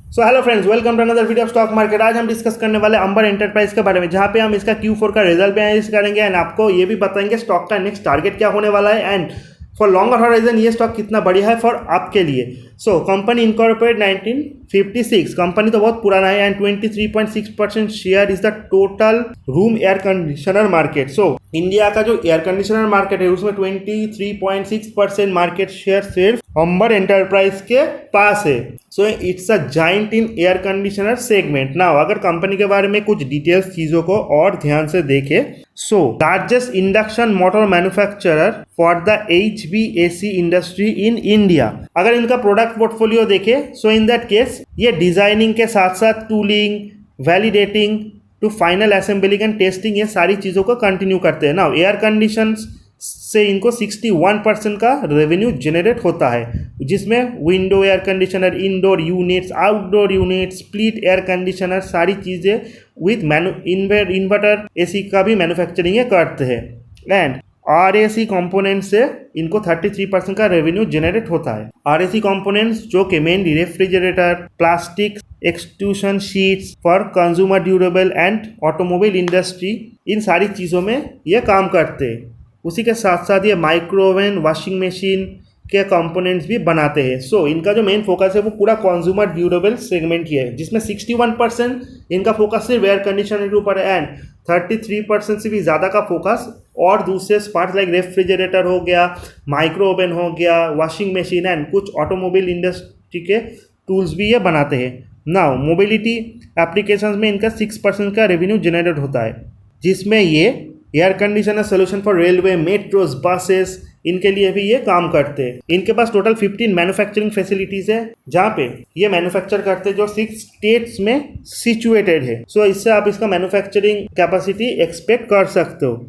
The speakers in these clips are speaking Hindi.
So hello friends, welcome to another video of stock market. आज हम डिस्कस करने वाले अंबर एंटरप्राइज के बारे में, जहां पे हम इसका Q4 का रिजल्ट भी एनालिसिस करेंगे एंड आपको ये भी बताएंगे स्टॉक का नेक्स्ट टारगेट क्या होने वाला है एंड फॉर लॉन्गर हॉराइजन ये स्टॉक कितना बढ़िया है फॉर आपके लिए। सो कंपनी इनकॉर्पोरेट 1956, कंपनी तो बहुत पुराना है and 23.6% share is the total room air conditioner market. So India का जो एयर कंडीशनर मार्केट है उसमें 23.6% मार्केट शेयर सिर्फ अंबर एंटरप्राइज के पास है। So it's a giant in air conditioner segment. Now अगर कंपनी के बारे में कुछ डिटेल्स चीजों को और ध्यान से देखें, so largest induction motor manufacturer for the HVAC industry in India. अगर इनका प्रोडक्ट पोर्टफोलियो देखे, सो इन दैट केस ये डिजाइनिंग के साथ साथ tooling, validating to final assembling and testing, ये सारी चीज़ों को कंटिन्यू करते हैं। नाउ एयर कंडीशन से इनको 61% का रेवेन्यू जनरेट होता है, जिसमें window air conditioner, indoor units, outdoor unit, split air conditioner, सारी चीज़ें विथ इन्वर्टर AC का भी मैन्युफैक्चरिंग करते हैं। एंड RAC कंपोनेंट से इनको 33% का रेवेन्यू जनरेट होता है। RAC कंपोनेंट्स जो कि mainly refrigerator, plastic extrusion sheets for consumer durable and automobile industry, इन सारी चीज़ों में ये काम करते हैं। उसी के साथ साथ ये माइक्रोवेव, वॉशिंग मशीन के कंपोनेंट्स भी बनाते हैं। सो इनका जो मेन फोकस है वो पूरा कंज्यूमर ड्यूरेबल सेगमेंट ही है, जिसमें 61% इनका फोकस सिर्फ एयर कंडीशनर के ऊपर है एंड 33% से भी ज़्यादा का फोकस और दूसरे पार्ट्स लाइक रेफ्रिजरेटर हो गया, माइक्रो ओवन हो गया, वॉशिंग मशीन एंड कुछ ऑटोमोबाइल इंडस्ट्री के टूल्स भी ये बनाते हैं। नाउ मोबिलिटी एप्लीकेशंस में इनका 6% का रेवेन्यू जनरेट होता है, जिसमें ये air conditioner solution for railway, metros, buses, इनके लिए भी ये काम करते हैं। इनके पास टोटल 15 मैन्युफैक्चरिंग फैसिलिटीज है, जहाँ पे ये मैन्युफैक्चर करते हैं, जो 6 स्टेट्स में सिचुएटेड है। सो इससे आप इसका मैन्युफैक्चरिंग कैपेसिटी एक्सपेक्ट कर सकते हो।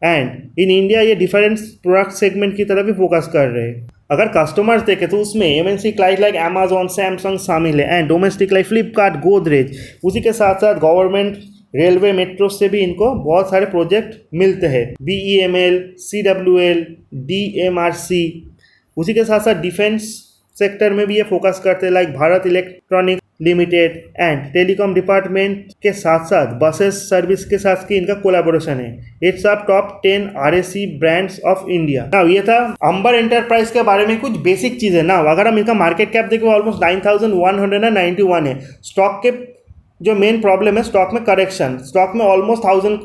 एंड इन इंडिया ये डिफरेंट प्रोडक्ट सेगमेंट की तरफ भी फोकस कर रहे हैं। अगर कस्टमर्स देखें तो उसमें MNC client like Amazon, Samsung शामिल है and domestic like Flipkart, Godrej. उसी के साथ साथ गवर्नमेंट, रेलवे, मेट्रो से भी इनको बहुत सारे प्रोजेक्ट मिलते हैं, BEML, CWL, DMRC। उसी के साथ साथ डिफेंस सेक्टर में भी ये फोकस करते हैं, like Bharat electronic limited and telecom department के साथ साथ बसेस सर्विस के साथ की इनका कोलैबोरेशन है। It's a top 10 RAC brands of India. Now ये था अंबर एंटरप्राइज के बारे में कुछ बेसिक चीज़ें। नाउ अगर हम इनका मार्केट कैप देखें, ऑलमोस्ट 9191 है। स्टॉक के जो मेन प्रॉब्लम है स्टॉक में करेक्शन, स्टॉक में ऑलमोस्ट 1000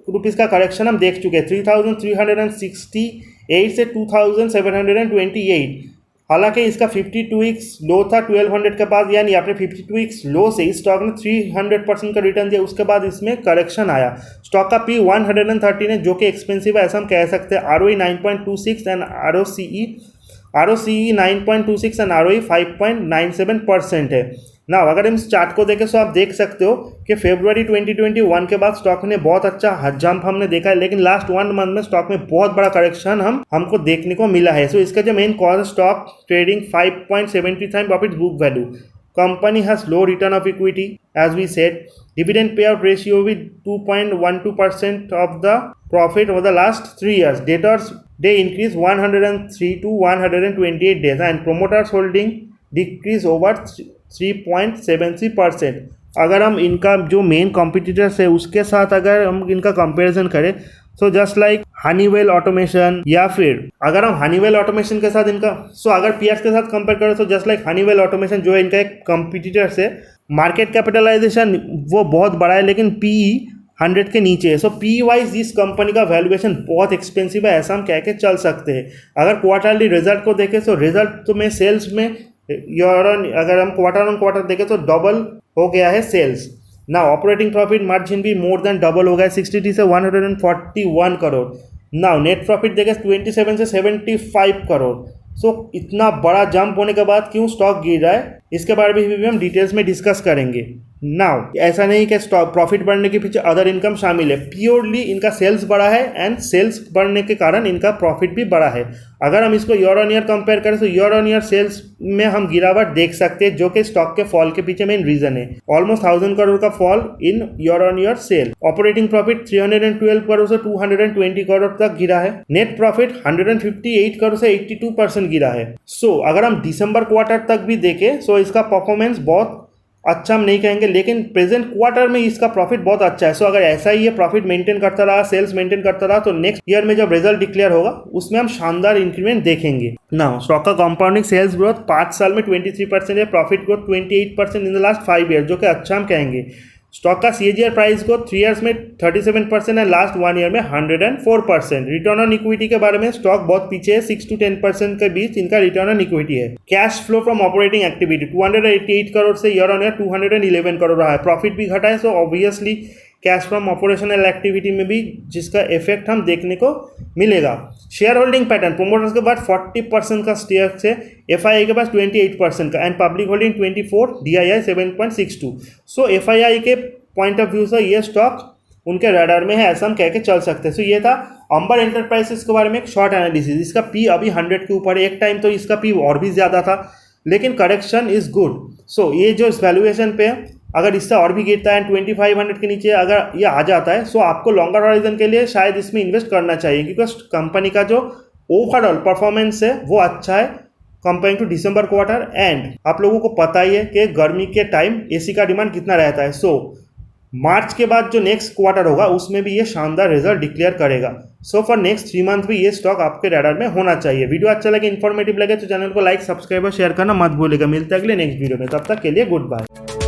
रुपीज़ का करेक्शन हम देख चुके हैं, 3368 से 2728। हालांकि इसका 52 वीक्स लो था 1200 के पास, यानी आपने 52 वीक्स लो से इस स्टॉक ने 300% का रिटर्न दिया। उसके बाद इसमें करेक्शन आया। स्टॉक का P 113 है, जो कि एक्सपेंसिव है ऐसा हम कह सकते हैं। ROE 9.26 and ROCE 9.26 and ROE 5.97% है। ना अगर हम इस चार्ट को देखें तो आप देख सकते हो कि फरवरी 2021 के बाद स्टॉक ने बहुत अच्छा जंप हमने देखा है, लेकिन लास्ट 1 मंथ में स्टॉक में बहुत बड़ा करेक्शन हमको देखने को मिला है। सो इसका जो मेन कॉज है stock trading 5.73 time profit book value. Company has low return of equity as we said. Dividend payout ratio with 2.12% of the profit over the last 3 years. Debtors day increase 103 to 128 days and promoters holding decrease over 3.73%। अगर हम इनका जो मेन कॉम्पिटिटर्स है उसके साथ अगर हम इनका कंपैरिजन करें, so just like Honeywell automation, या फिर अगर हम हनीवेल ऑटोमेशन के साथ इनका अगर पीएस के साथ कंपेयर करें तो जस्ट लाइक हनीवेल ऑटोमेशन जो है इनका एक कॉम्पिटिटर्स है, मार्केट कैपिटलाइजेशन वो बहुत बड़ा है लेकिन PE 100 के नीचे है। सो PE वाइज इस कंपनी का वैल्यूएशन बहुत एक्सपेंसिव है, ऐसा हम कह के चल सकते हैं। अगर क्वार्टरली रिजल्ट को देखें तो रिजल्ट तो में सेल्स में अगर हम क्वार्टर ऑन क्वार्टर देखें तो डबल हो गया है सेल्स। ना ऑपरेटिंग प्रॉफिट मार्जिन भी मोर देन डबल हो गया है, 63 से 141 करोड़। ना नेट प्रॉफिट देखें 27 से 75 करोड़। सो इतना बड़ा जंप होने के बाद क्यों स्टॉक गिर रहा है, इसके बारे में भी हम डिटेल्स में डिस्कस करेंगे। नाउ ऐसा नहीं कि स्टॉक प्रॉफिट बढ़ने के पीछे अदर इनकम शामिल है, प्योरली इनका सेल्स बढ़ा है एंड सेल्स बढ़ने के कारण इनका प्रॉफिट भी बढ़ा है। अगर हम इसको ईयर ऑन ईयर कंपेयर करें तो ईयर ऑन ईयर सेल्स में हम गिरावट देख सकते हैं, जो कि स्टॉक के फॉल के पीछे मेन रीजन है। ऑलमोस्ट 1000 करोड़ का fall in year on year cell. Operating profit 312 crore से 220 करोड़ तक गिरा है। नेट प्रॉफिट 158 करोड़ से 82% गिरा है। सो अगर हम दिसंबर क्वार्टर तक भी देखें, सो इसका परफॉर्मेंस बहुत अच्छा हम नहीं कहेंगे, लेकिन प्रेजेंट क्वार्टर में इसका प्रॉफिट बहुत अच्छा है। सो अगर ऐसा ही ये प्रॉफिट मेंटेन करता रहा, सेल्स मेंटेन करता रहा, तो नेक्स्ट ईयर में जब रिजल्ट डिक्लेयर होगा उसमें हम शानदार इंक्रीमेंट देखेंगे ना। स्टॉक का कंपाउंडिंग सेल्स ग्रोथ 5 साल में 23% है, profit growth 28% in the last 5 year, जो कि अच्छा हम कहेंगे। स्टॉक का CAGR प्राइस को 3 ईयर्स में 37% है, लास्ट 1 ईयर में 104%। रिटर्न ऑन इक्विटी के बारे में स्टॉक बहुत पीछे है, 6 to 10% के बीच इनका रिटर्न ऑन इक्विटी है। Cash flow from operating activity 288 crore से ईयर ऑन ईयर 211 करोड़ रहा है। प्रॉफिट भी घटा है, so obviously cash from operational activity में भी जिसका इफेक्ट हम देखने को मिलेगा। शेयर होल्डिंग पैटर्न, प्रोमोटर्स के बाद 40% का स्टेक है, FII के पास 28% का, and public holding 24, DII 7.62। So FII के पॉइंट ऑफ व्यू से ये स्टॉक उनके रडार में है, ऐसा हम कह के चल सकते हैं। सो ये था अंबर एंटरप्राइजेस के बारे में एक शॉर्ट एनालिसिस। इसका पी अभी 100 के ऊपर है, एक टाइम तो इसका पी और भी ज़्यादा था, लेकिन करेक्शन इज गुड। सो ये जो इस वैल्यूएशन पे अगर इससे और भी गिरता है 2500 के नीचे अगर ये आ जाता है, सो आपको लॉन्गर हॉराइजन के लिए शायद इसमें इन्वेस्ट करना चाहिए, क्योंकि कंपनी का जो ओवरऑल परफॉर्मेंस है वो अच्छा है comparing to December quarter. And आप लोगों को पता ही है कि गर्मी के टाइम AC का डिमांड कितना रहता है। सो मार्च के बाद जो नेक्स्ट क्वार्टर होगा उसमें भी ये शानदार रिजल्ट डिक्लेयर करेगा। सो फॉर नेक्स्ट 3 मंथ भी ये स्टॉक आपके रडार में होना चाहिए। वीडियो अच्छा लगे, इन्फॉर्मेटिव लगे तो चैनल को लाइक, सब्सक्राइब और शेयर करना मत भूलिएगा। मिलते हैं अगले नेक्स्ट वीडियो में, तब तक के लिए गुड बाय।